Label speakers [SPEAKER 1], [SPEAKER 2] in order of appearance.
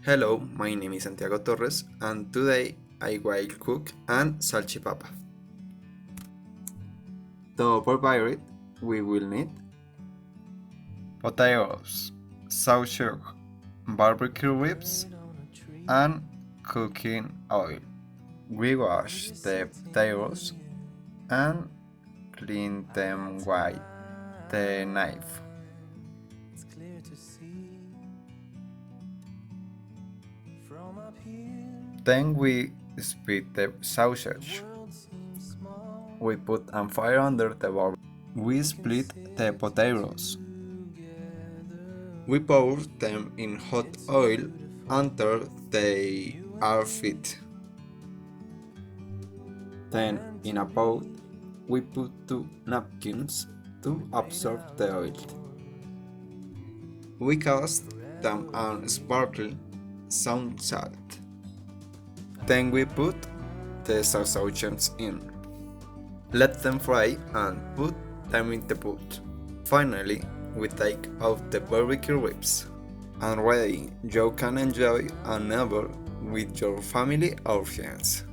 [SPEAKER 1] Hello, my name is Santiago Torres, and today I will cook an salchipapa. To prepare it, we will need potatoes, sausage, barbecue ribs, and cooking oil. We wash the potatoes and clean them with the knife. Then we split the sausage. We put a fire under the barbecue. We split the potatoes. We pour them in hot oil until they are fit. Then, in a pot, we put 2 napkins to absorb the oil. We cast them and sprinkle some salt. Then we put the sausages in. Let them fry and put them in the pot. Finally, we take out the barbecue ribs. And ready, you can enjoy another with your family or friends.